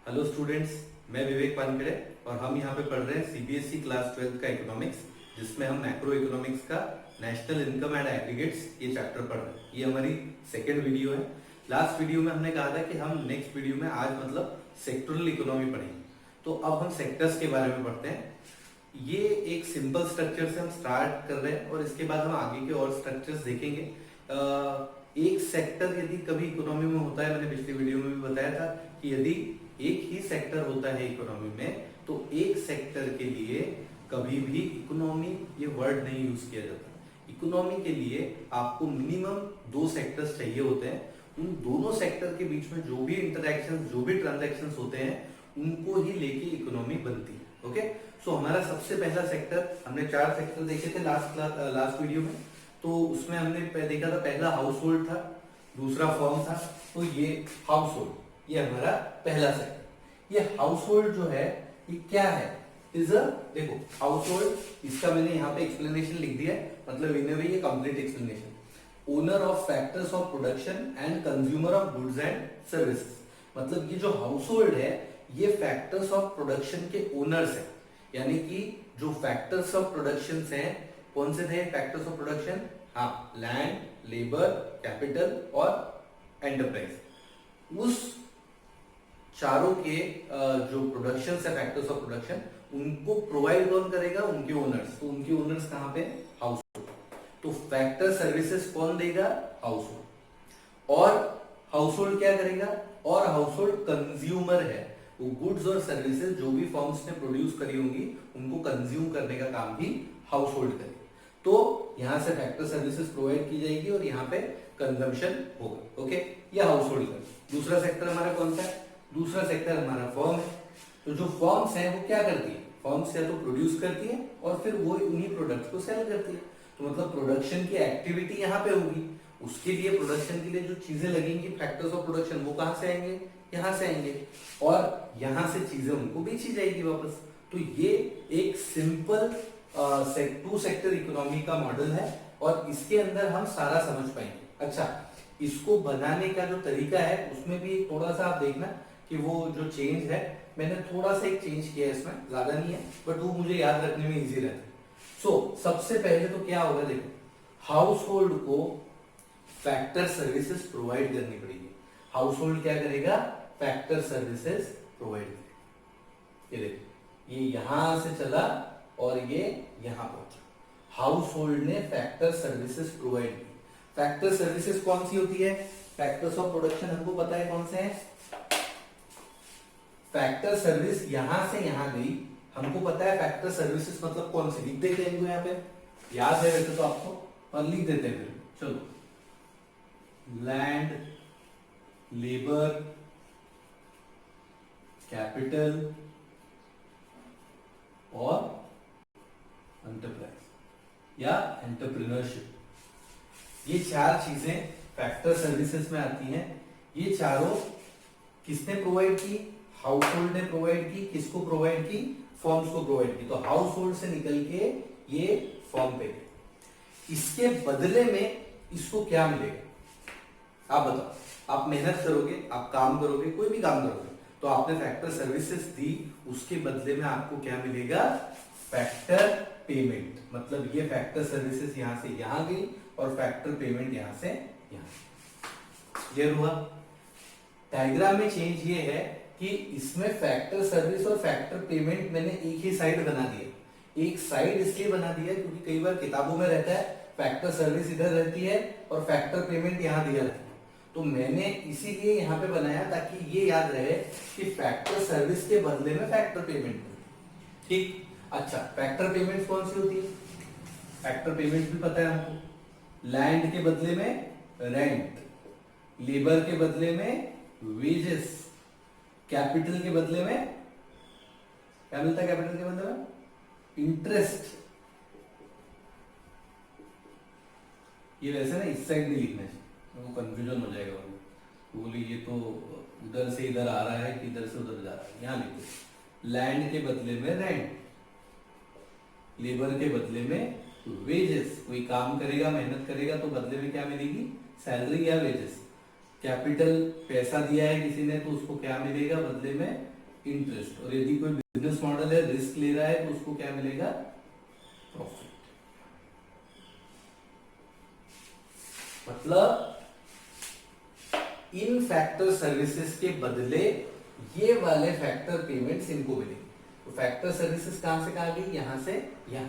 Hello students, मैं विवेक वानखेड़े और हम यहाँ पे पढ़ रहे हैं सीबीएसई क्लास 12 का इकोनॉमिक्स, जिसमें हम मैक्रो इकोनॉमिक्स का नेशनल इनकम एंड एग्रीगेट्स ये चैप्टर पढ़ रहे हैं। ये हमारी सेकेंड वीडियो है। लास्ट वीडियो में हमने कहा था कि हम नेक्स्ट वीडियो में आज मतलब सेक्टोरल इकोनॉमी पढ़ेंगे। तो अब हम सेक्टर्स के बारे में पढ़ते हैं। ये एक सिंपल स्ट्रक्चर से हम स्टार्ट कर रहे हैं और इसके बाद हम आगे के और स्ट्रक्चर्स देखेंगे। एक सेक्टर यदि कभी इकोनॉमी में होता है, मैंने पिछली वीडियो में भी बताया था कि यदि एक ही सेक्टर होता है इकोनॉमी में, तो एक सेक्टर के लिए कभी भी इकोनॉमी ये वर्ड नहीं यूज किया जाता। इकोनॉमी के लिए आपको मिनिमम दो सेक्टर्स चाहिए होते हैं। उन दोनों सेक्टर के बीच में जो भी इंटरैक्शन, जो भी ट्रांजैक्शन होते हैं, उनको ही लेके इकोनॉमी बनती है। ओके, सो हमारा सबसे पहला सेक्टर, हमने 4 सेक्टर देखे थे लास्ट वीडियो में। तो उसमें हमने देखा था, पहला हाउस होल्ड था, दूसरा फर्म था। तो ये हाउस होल्ड, ये हमारा पहला सेक्टर। ये हाउस होल्ड जो है ये क्या है? देखो, हाउस होल्ड, इसका मैंने यहाँ पे एक्सप्लेनेशन लिख दिया है, मतलब इन ये complete explanation. Owner of factors of production and consumer of goods and services. मतलब ये जो हाउस होल्ड है ये फैक्टर्स ऑफ प्रोडक्शन के ओनर्स है। यानी कि जो फैक्टर्स ऑफ प्रोडक्शन हैं, कौन से थे फैक्टर्स ऑफ प्रोडक्शन? हाँ, लैंड, लेबर, कैपिटल और एंटरप्राइज। उस चारों के जो प्रोडक्शन है, फैक्टर्स ऑफ प्रोडक्शन, उनको प्रोवाइड कौन करेगा? उनके ओनर्स। तो उनके ओनर्स कहां पे? House hold. तो फैक्टर सर्विसेज कौन देगा? House hold. और हाउस होल्ड क्या करेगा? और हाउस होल्ड कंज्यूमर है, वो गुड्स और सर्विसेज जो भी फर्म्स ने प्रोड्यूस करी होंगी उनको कंज्यूम करने का काम भी हाउस होल्ड करेगा। तो यहां से फैक्टर सर्विसेज प्रोवाइड की जाएगी और यहाँ पे कंजम्पशन होगा। ओके, ये हाउस होल्ड का। दूसरा सेक्टर हमारा कौन सा है? दूसरा सेक्टर हमारा फर्म है। तो जो फर्म्स हैं वो क्या करती है? फर्म्स या तो प्रोड्यूस करती है और फिर वो उन्हीं प्रोडक्ट्स को सेल करती है। तो मतलब प्रोडक्शन की एक्टिविटी यहाँ पे होगी, उसके लिए प्रोडक्शन के लिए जो चीजें लगेंगी, फैक्टर्स ऑफ प्रोडक्शन, वो कहां से आएंगे? यहाँ से आएंगे, और यहाँ से चीजें उनको बेची जाएगी वापस। तो ये एक सिंपल 2 सेक्टर इकोनॉमी का मॉडल है और इसके अंदर हम सारा समझ पाएंगे। अच्छा, इसको बनाने का जो तरीका है उसमें भी थोड़ा सा आप देखना कि वो जो चेंज है, मैंने थोड़ा सा एक चेंज किया है इसमें, ज्यादा नहीं है, बट वो मुझे याद रखने में इजी रहता है। सो सबसे पहले तो क्या होगा, देखो, हाउस होल्ड को फैक्टर सर्विसेज प्रोवाइड करनी पड़ेगी। हाउस होल्ड क्या करेगा? फैक्टर सर्विसेज प्रोवाइड करेगा। ये देखो, ये यहां से चला और ये यहां पहुंचा। हाउस होल्ड ने फैक्टर सर्विसेज प्रोवाइड की। फैक्टर सर्विसेज कौन सी होती है? फैक्टर्स ऑफ प्रोडक्शन हमको पता है कौन से हैं। फैक्टर सर्विस यहां से यहां गई, हमको पता है फैक्टर सर्विसेज मतलब कौन सी। लिख देते हैं इनको, यहाँ पे याद है वैसे तो आपको, और लिख देते हैं फिर। चलो, लैंड, लेबर, कैपिटल और एंटरप्राइज या एंटरप्रेन्योरशिप। ये 4 चीजें फैक्टर सर्विसेज में आती हैं। ये चारों किसने प्रोवाइड की? हाउस होल्ड ने प्रोवाइड की। किसको प्रोवाइड की? फर्म्स को प्रोवाइड की। तो हाउस होल्ड से निकल के ये फर्म पे गए। इसके बदले में इसको क्या मिलेगा? आप बताओ। आप मेहनत करोगे, आप काम करोगे, कोई भी काम करोगे, तो आपने फैक्टर सर्विसेज दी, उसके बदले में आपको क्या मिलेगा? Factor payment. मतलब ये फैक्टर सर्विसेज यहां से यहां गई और फैक्टर पेमेंट यहां से यहां। क्लियर हुआ? डायग्राम में चेंज ये है कि इसमें फैक्टर सर्विस और फैक्टर पेमेंट मैंने एक ही साइड बना दिया। एक साइड इसलिए बना दिया क्योंकि कई बार किताबों में रहता है फैक्टर सर्विस इधर रहती है और फैक्टर पेमेंट यहां दिया रहता है। तो मैंने इसीलिए यहां पे बनाया ताकि ये याद रहे कि फैक्टर सर्विस के बदले में फैक्टर पेमेंट। ठीक, अच्छा, फैक्टर पेमेंट कौन सी होती है? फैक्टर पेमेंट भी पता है हमको। लैंड के बदले में रेंट, लेबर के बदले में वेजेस, कैपिटल के बदले में क्या मिलता है? कैपिटल के बदले में इंटरेस्ट। ये वैसे ना इस साइड नहीं लिखना चाहिए, वो कंफ्यूजन हो जाएगा। वो बोले ये तो उधर से इधर आ रहा है कि इधर से उधर जा रहा है। यहां लिखो, लैंड के बदले में रेंट, लेबर के बदले में वेजेस। कोई काम करेगा, मेहनत करेगा, तो बदले में क्या मिलेगी? सैलरी या वेजेस। कैपिटल, पैसा दिया है किसी ने, तो उसको क्या मिलेगा बदले में? इंटरेस्ट। और यदि कोई बिजनेस मॉडल है रिस्क ले रहा है तो उसको क्या मिलेगा, प्रॉफिट। मतलब इन फैक्टर सर्विसेज के बदले ये वाले फैक्टर पेमेंट्स इनको मिलेंगे। तो फैक्टर सर्विसेज कहां से कहां गई, यहां से यहां।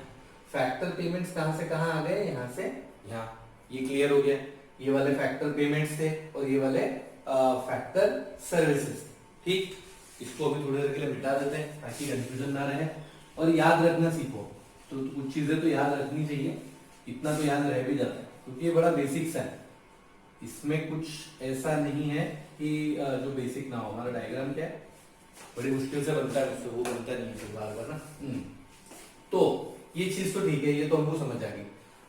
फैक्टर पेमेंट्स कहां से कहां आ गए, यहां से यहां। ये क्लियर हो गया, ये वाले फैक्टर पेमेंट्स थे और ये वाले फैक्टर सर्विसेज। ठीक, इसको अभी थोड़ी देर के लिए मिटा देते हैं ताकि कंफ्यूजन ना रहे और याद रखना सीखो। तो कुछ चीजें तो याद रखनी चाहिए, इतना तो याद रह भी जाता है क्योंकि ये बड़ा बेसिक्स है। इसमें कुछ ऐसा नहीं है कि जो बेसिक ना हो। हमारा डायग्राम क्या है, बड़ी मुश्किल से बनता है, उससे वो बनता नहीं है बार बार ना। तो ये चीज तो ठीक है, ये तो हमको समझ आ गई।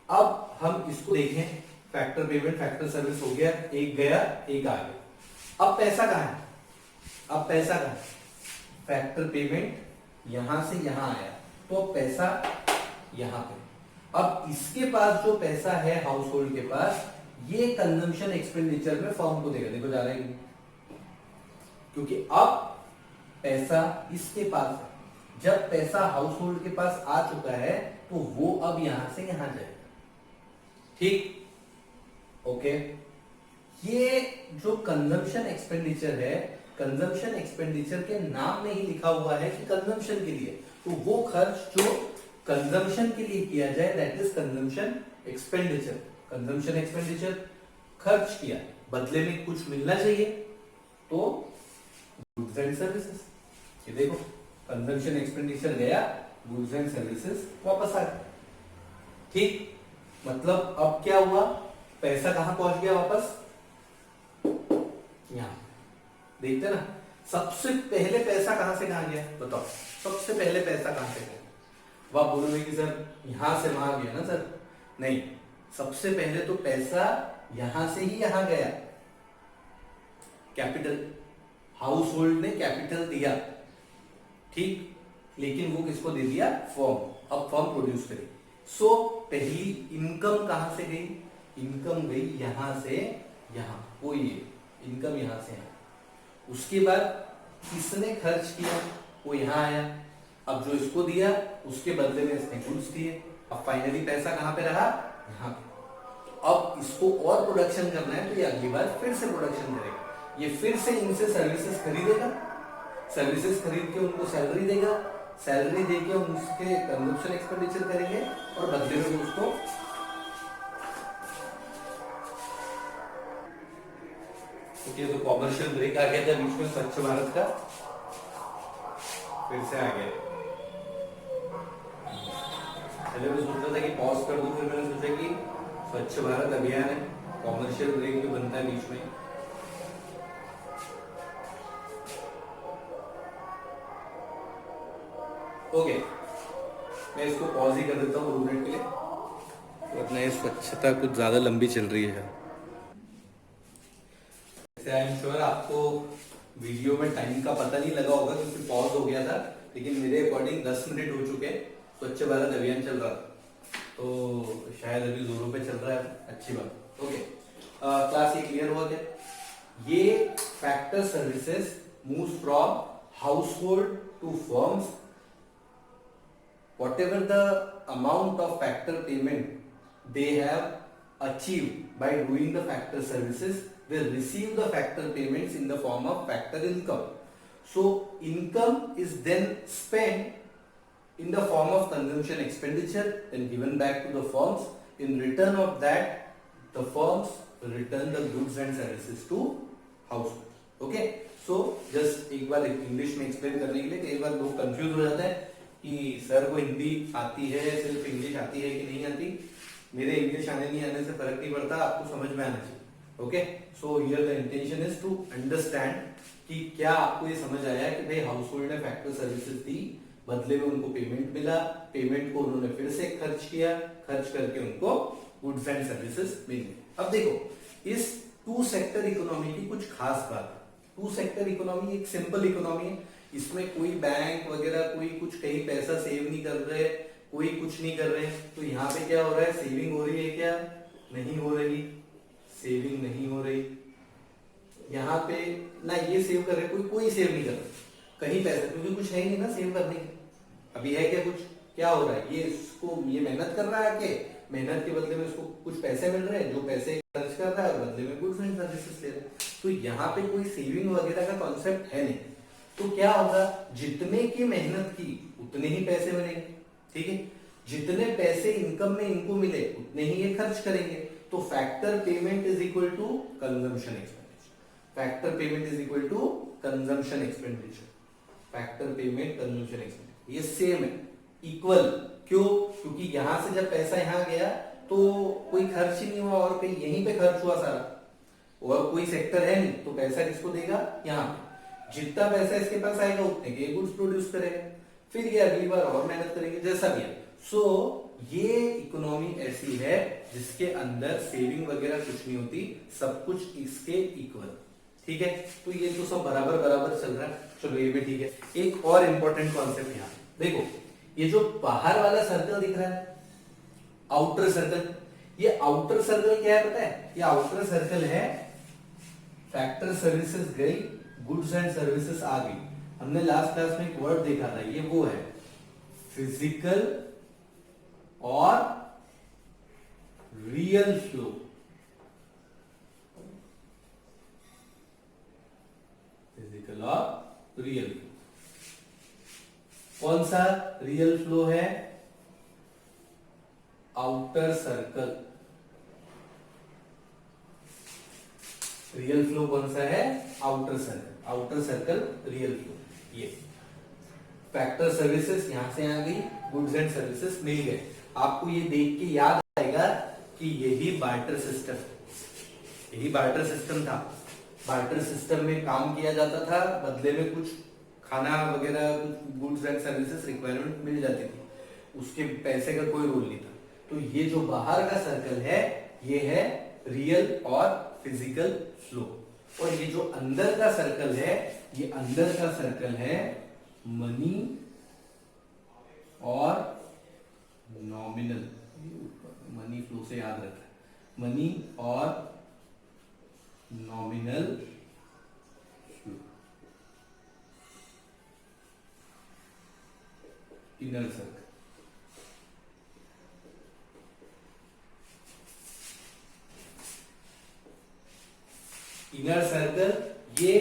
अब हम इसको देखें, फैक्टर पेमेंट फैक्टर सर्विस हो गया, एक गया एक आ गया। अब पैसा कहाँ है, अब पैसा कहाँ है, फैक्टर पेमेंट यहां से यहां आया तो पैसा यहां पे। अब इसके पास जो पैसा है हाउस होल्ड के पास, ये कंजम्पशन एक्सपेंडिचर में फर्म को देगा। देखो जा रहा है क्योंकि अब पैसा इसके पास है। जब पैसा हाउस होल्ड के पास आ चुका है तो वो अब यहां से यहां जाएगा। ठीक, ओके। ये जो कंजम्पशन एक्सपेंडिचर है, कंजम्पशन एक्सपेंडिचर के नाम में ही लिखा हुआ है कि कंजम्पशन के लिए, तो वो खर्च जो कंजम्पशन के लिए किया जाए that is consumption expenditure. Consumption expenditure खर्च किया, बदले में कुछ मिलना चाहिए तो गुड्स एंड सर्विसेज। ये देखो कंजम्पशन एक्सपेंडिचर गया, गुड्स एंड सर्विसेज वापस आ गए। ठीक, मतलब अब क्या हुआ, पैसा कहां पहुंच गया वापस, यहां। देखते ना, सबसे पहले पैसा कहां से कहां गया, बताओ सबसे पहले पैसा कहां से गया। वो आप बोलोगे कि सर यहां से वहां गया ना सर, नहीं, सबसे पहले तो पैसा यहां से ही यहां गया। कैपिटल, हाउस होल्ड ने कैपिटल दिया, ठीक, लेकिन वो किसको दे दिया, फर्म। अब फर्म प्रोड्यूस करी। सो पहली इनकम कहां से गई, इनकम गई यहां से यहां, वो ये इनकम यहां से यहां। उसके बाद किसने खर्च किया, वो यहां आया। अब जो इसको दिया उसके बदले में इसने गुड्स दिए। अब फाइनली पैसा कहां पे रहा, यहाँ पे। अब इसको और प्रोडक्शन करना है तो ये अगली बार फिर से प्रोडक्शन करेगा। ये फिर से इनसे सर्विसेज खरीदेगा, सर्विसेज खरीद के उनको सैलरी देगा, सैलरी देके हम उसके कंजम्पशन एक्सपेंडिचर करेंगे और बदले में उसको तो कॉमर्शियल ब्रेक आ गया था बीच में स्वच्छ भारत का, फिर से आ गया। पहले मैं सोच रहा था कि पॉज कर दूं, फिर मैंने सोचा कि स्वच्छ भारत अभियान है, कॉमर्शियल ब्रेक भी बनता है बीच में। ओके, मैं इसको पॉज ही कर देता हूँ 2 मिनट के लिए, वरना ये स्वच्छता कुछ ज्यादा लंबी चल रही है। आई एम श्योर आपको वीडियो में टाइम का पता नहीं लगा होगा क्योंकि पॉज हो गया था, लेकिन मेरे अकॉर्डिंग 10 मिनट हो चुके हैं। स्वच्छ भारत अभियान चल रहा था तो शायद अभी जोरों पे चल रहा है, अच्छी बात। ओके, क्लास ये क्लियर हुआ क्या। ये factor services moves from household to firms. Whatever the amount of factor payment they have achieved by doing the factor services, they receive the factor payments in the form of factor income. So income is then spent in the form of consumption expenditure and given back to the firms. In return of that, the firms will return the goods and services to household. Okay, so just एक बार English में explain करने के लिए, कई बार लोग confuse हो जाते हैं कि सर को हिंदी आती है, सिर्फ इंग्लिश आती है कि नहीं आती। मेरे इंग्लिश आने नहीं आने से फर्क नहीं पड़ता, आपको समझ में आना चाहिए। Okay, so here the intention is to understand कि क्या आपको ये समझ आया कि भाई हाउस होल्ड ने फैक्टर सर्विसेज दी, बदले में उनको पेमेंट मिला, पेमेंट को उन्होंने फिर से खर्च किया, खर्च करके उनको गुड्स एंड सर्विसेज मिली। अब देखो इस 2 सेक्टर इकोनॉमी की कुछ खास बात है। 2 सेक्टर इकोनॉमी एक सिंपल इकोनॉमी है, इसमें कोई बैंक वगैरह कोई कुछ कहीं पैसा सेव नहीं कर रहे, कोई कुछ नहीं कर रहे। तो यहाँ पे क्या हो रहा है, सेविंग हो रही है क्या, नहीं हो रही, सेविंग नहीं हो रही। यहाँ पे ना ये सेव कर रहे, कोई सेव नहीं कर रहा। कहीं पैसा, क्योंकि कुछ है ही नहीं ना सेव करने के। अभी है क्या कुछ, क्या हो रहा है, ये मेहनत कर रहा है आके, मेहनत के बदले में उसको कुछ पैसे मिल रहे हैं, जो पैसे खर्च कर रहा है और बदले में गुड्स एंड सर्विसेज ले रहा है। तो यहाँ पे कोई सेविंग वगैरह का कॉन्सेप्ट है नहीं। तो क्या होगा, जितने की मेहनत की उतने ही पैसे मिलेंगे, ठीक है। जितने पैसे इनकम में इनको मिले उतने ही ये खर्च करेंगे। तो factor payment is equal to consumption expenditure. Factor payment is equal to consumption expenditure. Factor payment consumption expenditure ये सेम है, इक्वल। क्यों? क्योंकि यहां से जब पैसा यहां गया तो कोई खर्च ही नहीं हुआ और कहीं यहीं पे खर्च हुआ सारा, और कोई सेक्टर है नहीं, तो पैसा किसको देगा, यहाँ पे। जितना पैसा इसके पास आएगा उतने के गुड्स प्रोड्यूस करेगा, फिर ये अगली बार और मेहनत करेंगे, जैसा भी है। सो ये इकोनॉमी ऐसी है जिसके अंदर सेविंग वगैरह कुछ नहीं होती, सब कुछ इसके इक्वल, ठीक है। तो ये तो सब बराबर बराबर चल रहा है, चलो ये भी ठीक है। एक और इंपॉर्टेंट कॉन्सेप्ट यहाँ देखो, ये जो बाहर वाला सर्कल दिख रहा है, आउटर सर्कल, ये आउटर सर्कल क्या है पता है? ये आउटर सर्कल है फैक्टर सर्विसेज गई, गुड्स एंड सर्विसेज आ गई। हमने लास्ट क्लास में एक वर्ड देखा था, ये वो है फिजिकल और रियल फ्लो। फिजिकल और रियल फ्लो। कौन सा रियल फ्लो है? Outer circle. रियल फ्लो कौन सा है? Outer circle. Outer circle real flow. ये फैक्टर सर्विसेज यहां से आ गई, गुड्स एंड सर्विसेज मिल गए। आपको ये देख के याद आएगा कि यही बार्टर सिस्टम, यही बार्टर सिस्टम था। बार्टर सिस्टम में काम किया जाता था, बदले में कुछ खाना वगैरह, कुछ गुड्स एंड सर्विसेज रिक्वायरमेंट मिल जाती थी, उसके पैसे का कोई रोल नहीं था। तो ये जो बाहर का सर्कल है ये है रियल और फिजिकल फ्लो, और ये जो अंदर का सर्कल है, ये अंदर का सर्कल है मनी और नॉमिनल। मनी फ्लो से याद रखना, मनी और nominal flow, inner circle. Inner circle ये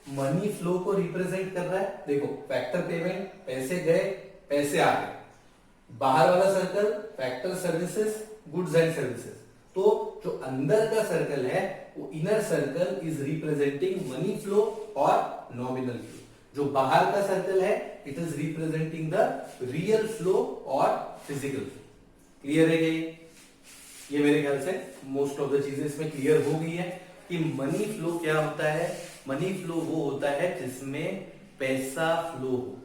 मनी फ्लो को रिप्रेजेंट कर रहा है। देखो फैक्टर पेमेंट, पैसे गए पैसे आ गए। बाहर वाला circle factor services, goods and services. तो जो अंदर का सर्कल है वो inner circle is representing money flow और नॉमिनल फ्लो। जो बाहर का सर्कल है it is representing the real flow और फिजिकल फ्लो। क्लियर है ये मेरे ख्याल से मोस्ट ऑफ द चीजें इसमें क्लियर हो गई है कि मनी फ्लो क्या होता है। मनी फ्लो वो होता है जिसमें पैसा फ्लो हो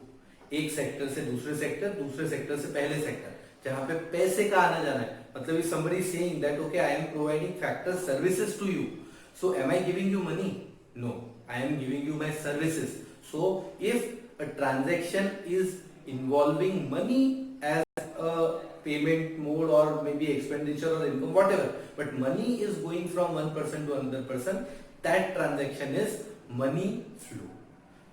एक सेक्टर से दूसरे सेक्टर, दूसरे सेक्टर से पहले सेक्टर, जहां पे पैसे का आना जाना है। मतलब if somebody is saying that okay I am providing factor services to you, so am I giving you money? No, I am giving you my services. So if a transaction is involving money as a payment mode or maybe expenditure or income, whatever, but money is going from one person to another person, that transaction is money flow.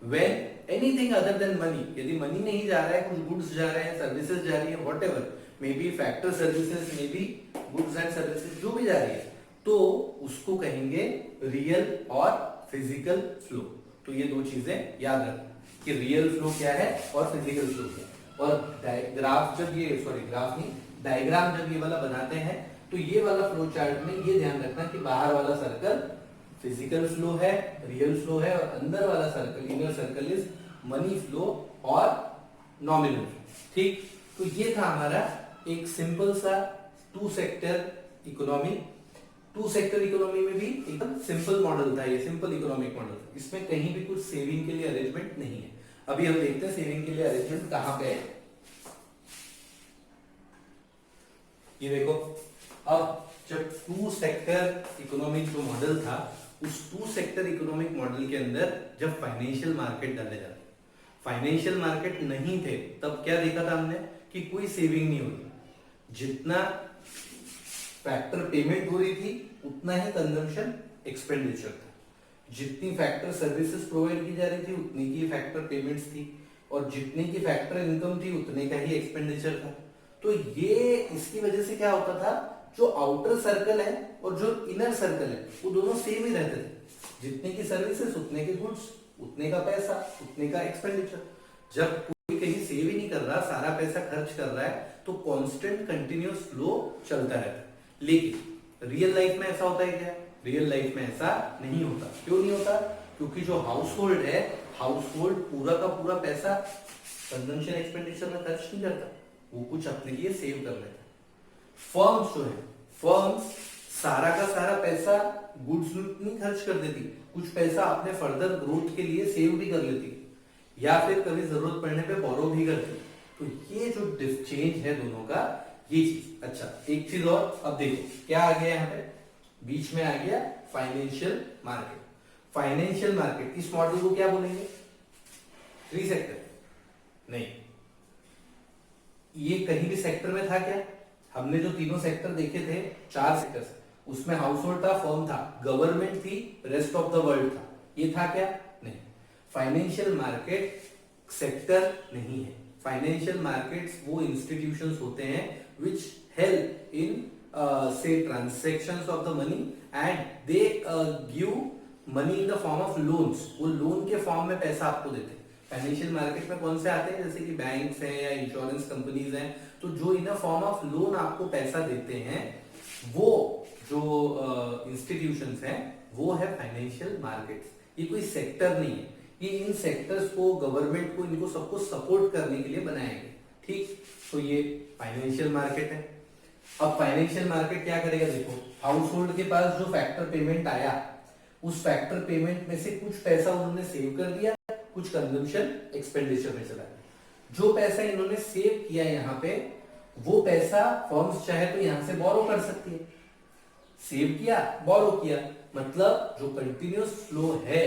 When anything other than money, यदि money नहीं जा रहा है, कुछ goods जा रहे हैं, services जा रही है, whatever, may be factor services, may be goods and services, जो भी जा रही है, तो उसको कहेंगे रियल और फिजिकल फ्लो। तो ये दो चीजें याद रखना कि रियल फ्लो क्या है और फिजिकल फ्लो क्या है। और ग्राफ जब ये, सॉरी ग्राफ नहीं, डायग्राम जब ये वाला बनाते हैं तो ये वाला फ्लो चार्ट में ये ध्यान रखना कि बाहर वाला सर्कल फिजिकल फ्लो है, रियल फ्लो है, और अंदर वाला circle, inner circle is money flow और नॉमिनल। ठीक, तो ये था हमारा एक सिंपल सा two sector economy. Two sector economy में भी एकदम सिंपल मॉडल था, ये सिंपल इकोनॉमिक मॉडल था। इसमें कहीं भी कुछ सेविंग के लिए अरेंजमेंट नहीं है। अभी हम देखते हैं सेविंग के लिए अरेंजमेंट कहां पे है। ये देखो, अब जब टू सेक्टर इकोनॉमिक जो मॉडल था, उस टू सेक्टर इकोनॉमिक मॉडल के अंदर जब फाइनेंशियल मार्केट डाले जाते, फाइनेंशियल मार्केट नहीं थे, तब क्या देखा था हमने कि कोई सेविंग नहीं होती। जितना फैक्टर पेमेंट हो रही थी उतना ही कंजम्पशन एक्सपेंडिचर था। जितनी फैक्टर सर्विसेज प्रोवाइड की जा रही थी उतनी की फैक्टर पेमेंट्स थी, और जितनी की फैक्टर इनकम थी उतने का ही एक्सपेंडिचर था। तो ये इसकी वजह से क्या होता था, जो आउटर सर्कल है और जो इनर सर्कल है वो दोनों सेम ही रहते थे। जितने की सर्विसेज उतने के गुड्स, उतने का पैसा, उतने का एक्सपेंडिचर। जब कोई कहीं सेव ही नहीं कर रहा, सारा पैसा खर्च कर रहा है, तो कांस्टेंट कंटिन्यूअस फ्लो चलता रहता है। लेकिन रियल लाइफ में ऐसा होता है क्या? रियल लाइफ में ऐसा नहीं होता। क्यों नहीं होता? क्योंकि जो हाउस होल्ड है, हाउस होल्ड पूरा का पूरा पैसा कंजम्पशन एक्सपेंडिचर में खर्च नहीं करता, वो कुछ अपने लिए सेव कर लेता है। फर्म्स जो है, फर्म्स सारा का सारा पैसा गुड्स में नहीं खर्च कर देती, कुछ पैसा अपने फर्दर ग्रोथ के लिए सेव भी कर लेती, या फिर कभी जरूरत पड़ने पे बोरो भी करती। तो ये जो चेंज है दोनों का, ये चीज। अच्छा, एक चीज और, अब देखो क्या आ गया यहाँ पे, बीच में आ गया फाइनेंशियल मार्केट। फाइनेंशियल मार्केट, इस मॉडल को क्या बोलेंगे? Three sector? नहीं, ये कहीं भी सेक्टर में था क्या? हमने जो तीनों सेक्टर देखे थे, चार सेक्टर्स, उसमें हाउस होल्ड था, फर्म था, गवर्नमेंट थी, रेस्ट ऑफ द वर्ल्ड था। ये था क्या? नहीं। फाइनेंशियल मार्केट सेक्टर नहीं है। फाइनेंशियल मार्केट्स वो इंस्टीट्यूशंस होते हैं which help in say transactions of the money and they give money in the form of loans। वो लोन के फॉर्म में पैसा आपको देते हैं। फाइनेंशियल मार्केट में कौन से आते हैं? जैसे कि बैंक्स हैं या इंश्योरेंस कंपनीज हैं, तो जो इन फॉर्म ऑफ लोन आपको पैसा देते हैं, वो जो इंस्टीट्यूशंस हैं वो है फाइनेंशियल मार्केट्स। ये कोई सेक्टर नहीं है, ये इन सेक्टर्स को, गवर्नमेंट को, इनको सबको सपोर्ट करने के लिए बनाए गए। ठीक, तो ये फाइनेंशियल मार्केट है। अब फाइनेंशियल मार्केट क्या करेगा? देखो, हाउस होल्ड के पास जो फैक्टर पेमेंट आया, उस फैक्टर पेमेंट में से कुछ पैसा उन्होंने सेव कर दिया, कुछ कंजम्पशन एक्सपेंडिचर में चला गया। जो पैसा इन्होंने सेव किया यहाँ पे, वो पैसा फर्म्स चाहे तो यहां से बोरो कर सकती है। सेव किया, बोरो किया, मतलब जो कंटिन्यूअस फ्लो है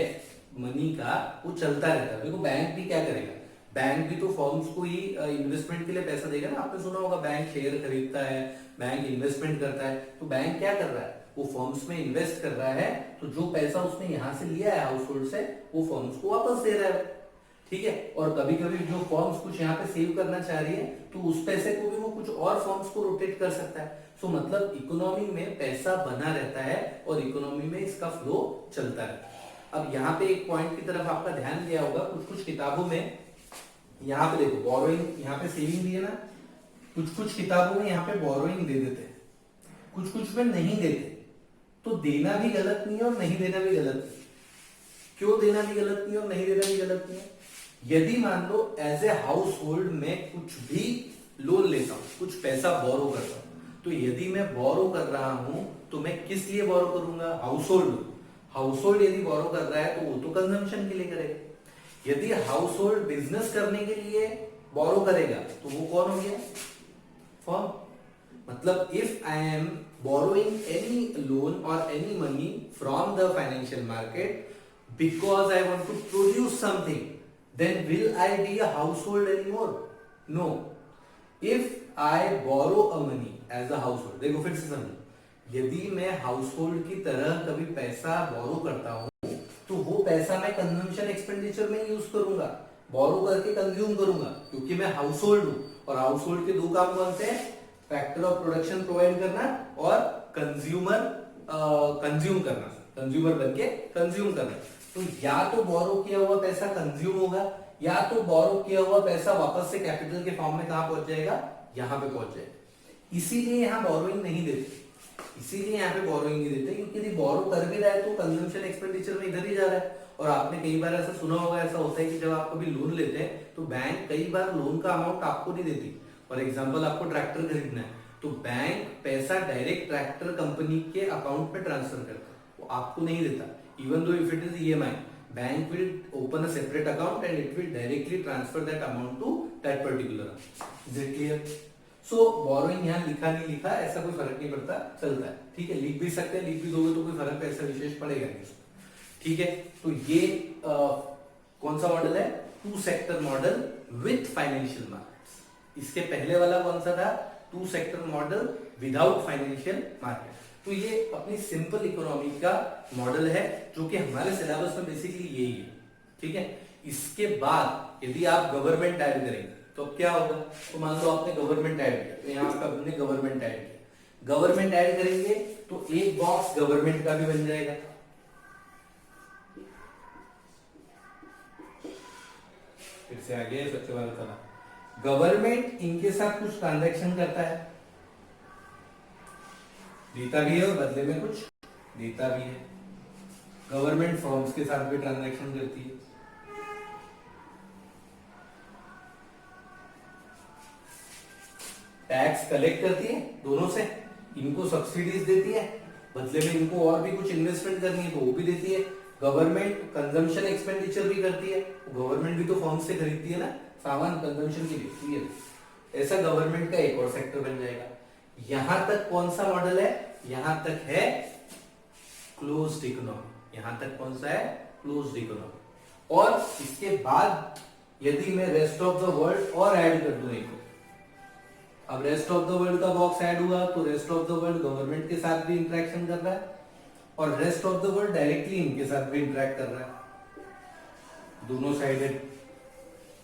मनी का, वो चलता रहता है। देखो, बैंक भी क्या करेगा? बैंक भी तो फर्म्स को ही इन्वेस्टमेंट के लिए पैसा देगा ना। आपने सुना होगा बैंक शेयर खरीदता है, बैंक इन्वेस्टमेंट करता है। तो बैंक क्या कर रहा है? वो फर्म्स में इन्वेस्ट कर रहा है, तो जो पैसा उसने यहां से लिया है हाउस होल्ड से, वो फर्म्स को वापस दे रहा है। ठीक है, और कभी कभी जो फर्म्स कुछ यहाँ पे सेव करना चाह रही है, तो उस पैसे को भी वो कुछ और फर्म्स को रोटेट कर सकता है। सो मतलब इकोनॉमी में पैसा बना रहता है और इकोनॉमी में इसका फ्लो चलता रहता है। अब यहाँ पे एक पॉइंट की तरफ आपका ध्यान दिया होगा, कुछ कुछ किताबों में यहाँ पे देखो बोरोइंग, यहाँ पे सेविंग दी है ना, कुछ कुछ किताबों में यहाँ पे बोरोइंग दे देते हैं, कुछ कुछ में नहीं देते। तो देना भी गलत नहीं है और नहीं देना भी गलत नहीं। क्यों देना भी गलत नहीं और नहीं देना भी गलत नहीं है? यदि मान लो एज ए हाउस होल्ड में कुछ भी लोन लेता हूं, कुछ पैसा बोरो करता हूं, तो यदि मैं बोरो कर रहा हूं तो मैं किस लिए बोरो करूंगा? House hold. हाउस होल्ड यदि बोरो कर रहा है तो वो तो कंजम्पशन के लिए करेगा। यदि हाउस होल्ड बिजनेस करने के लिए बोरो करेगा तो वो कौन हो गया? फर्म। मतलब if I am borrowing any loan or any money from the financial market because I want to produce something, then will I be a household anymore? No. If I borrow a money as a household, देखो फिर से समझो, यदि मैं household की तरह कभी पैसा बोरो करता हूं, तो वो पैसा मैं कंजम्पशन एक्सपेंडिचर में यूज करूंगा, बोरो करके कंज्यूम करूंगा, क्योंकि मैं हाउसहोल्ड हूं। और हाउसहोल्ड के दो काम कौन से हैं? फैक्टर ऑफ प्रोडक्शन प्रोवाइड करना और कंज्यूमर कंज्यूम करना, कंज्यूमर बनके कंज्यूम करना। तो या तो बोरो किया हुआ पैसा कंज्यूम होगा, या तो बोरो किया हुआ पैसा वापस से कैपिटल के फॉर्म में कहां पहुंच जाएगा? यहां पे पहुंच जाएगा। इसीलिए यहां बोरोइंग नहीं देते, इसीलिए यहाँ पे बोरोइंग नहीं देते, क्योंकि यदि बोरो कर भी रहा है तो कंजम्पशन एक्सपेंडिचर में इधर ही जा रहा है। और आपने कई बार ऐसा सुना होगा, ऐसा होता है कि जब आप कभी लोन लेते हैं तो बैंक कई बार लोन का अमाउंट आपको नहीं देती। फॉर एग्जाम्पल, आपको ट्रैक्टर खरीदना है तो बैंक पैसा डायरेक्ट ट्रैक्टर कंपनी के अकाउंट में ट्रांसफर करता है, वो आपको नहीं देता। Even though if it is EMI, bank will open a separate account and it will directly transfer that amount to that particular account. Is it clear? So borrowing यहाँ लिखा नहीं लिखा ऐसा कोई फर्क नहीं पड़ता, चलता है। ठीक है, लिख भी सकते हैं, लिख भी दोगे तो कोई फर्क ऐसा विशेष पड़ेगा नहीं। ठीक है, तो ये कौन सा मॉडल है? Two sector model with financial markets. इसके पहले वाला कौन सा था? Two sector model without financial market. तो ये अपनी सिंपल इकोनॉमी का मॉडल है जो कि हमारे सिलेबस में बेसिकली यही है, ठीक है। इसके बाद यदि आप गवर्नमेंट ऐड करेंगे तो क्या होगा, तो मान लो आपने गवर्नमेंट ऐड किया, तो यहाँ पे आपने गवर्नमेंट ऐड किया, गवर्नमेंट ऐड करेंगे तो एक बॉक्स गवर्नमेंट का भी बन जाएगा। फिर से आगे सबसे वाला चला, गवर्नमेंट इनके साथ कुछ ट्रांजैक्शन करता है, देता भी है और बदले में कुछ देता भी है। गवर्नमेंट फर्म्स के साथ भी ट्रांजैक्शन करती है, टैक्स कलेक्ट करती है दोनों से, इनको सब्सिडीज देती है, बदले में इनको और भी कुछ इन्वेस्टमेंट करनी है तो वो भी देती है। गवर्नमेंट कंजम्पशन एक्सपेंडिचर भी करती है, गवर्नमेंट भी तो फर्म से खरीदती है ना सामान, कंजम्पशन की बेचती है। ऐसा गवर्नमेंट का एक और सेक्टर बन जाएगा। यहां तक कौन सा मॉडल है, यहां तक है क्लोज्ड इकोनॉमी, यहां तक कौन सा है क्लोज्ड इकोनॉमी। और इसके बाद यदि मैं रेस्ट ऑफ द वर्ल्ड और ऐड कर दूं एक, अब रेस्ट ऑफ द वर्ल्ड का बॉक्स ऐड हुआ तो rest of the world government के साथ भी इंटरेक्शन कर रहा है और rest of the world directly इनके साथ भी इंटरेक्ट कर रहा है। दोनों साइडेड,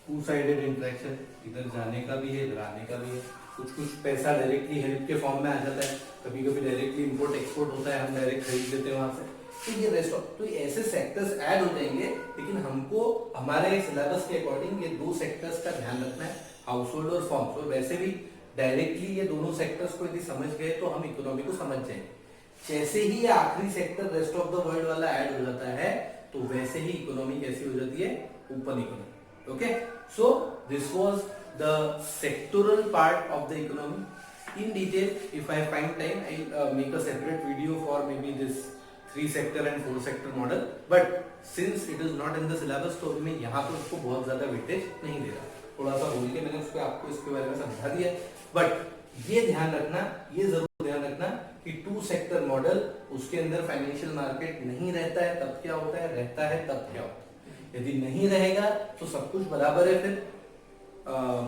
टू साइडेड इंटरेक्शन, इधर जाने का भी है इधर आने का भी है। कुछ कुछ पैसा डायरेक्टली हेल्प के फॉर्म में आ जाता है, कभी कभी डायरेक्टली इंपोर्ट एक्सपोर्ट होता है, हम डायरेक्ट खरीद लेते हैं वहां से। तो ये रेस्ट ऑफ, तो ऐसे सेक्टर्स ऐड हो जाएंगे, लेकिन हमको हमारे सिलेबस के अकॉर्डिंग ये दो सेक्टर्स का ध्यान रखना है, हाउस होल्ड और फॉर्म्स। और वैसे भी डायरेक्टली ये दोनों सेक्टर्स को यदि समझ गए तो हम इकोनॉमी को समझ जाएंगे। जैसे ही ये आखिरी sector rest of the world वाला ऐड हो जाता है तो वैसे ही इकोनॉमी कैसी हो जाती है, open economy. Okay, so this was the sectoral part of the economy. In detail if I find time I make a separate video for may be this 3 sector and 4 sector model, but since it is not in the syllabus तो मैं यहाँ पर उसको बहुत ज्यादा weightage नहीं दे रहा, थोड़ा सा बोल के मैंने उसको आपको इसके बारे में समझा दिया। बट ये ध्यान रखना, ये जरूर ध्यान रखना कि 2 सेक्टर मॉडल, उसके अंदर फाइनेंशियल मार्केट नहीं रहता है तब क्या होता है, रहता है तब क्या होता है। यदि नहीं रहेगा तो सब कुछ बराबर है, फिर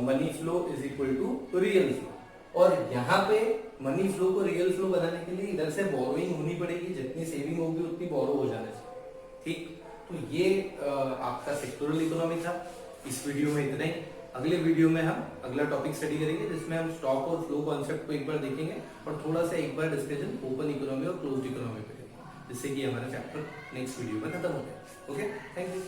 money flow is equal to real flow. और यहाँ पे मनी फ्लो को रियल फ्लो बनाने के लिए इधर से बोरोइंग होनी पड़ेगी, जितनी सेविंग होगी उतनी बोरो हो जाना चाहिए, ठीक। तो ये आपका सेक्टोरल इकोनॉमी था। इस वीडियो में इतना ही। अगले वीडियो में हम अगला टॉपिक स्टडी करेंगे जिसमें हम स्टॉक और फ्लो कॉन्सेप्ट को एक बार देखेंगे और थोड़ा सा एक बार डिस्कशन ओपन इकोनॉमी और क्लोज्ड इकोनॉमी पे करेंगे, जिससे कि हमारा चैप्टर नेक्स्ट वीडियो में खत्म हो जाए। Okay, thank you.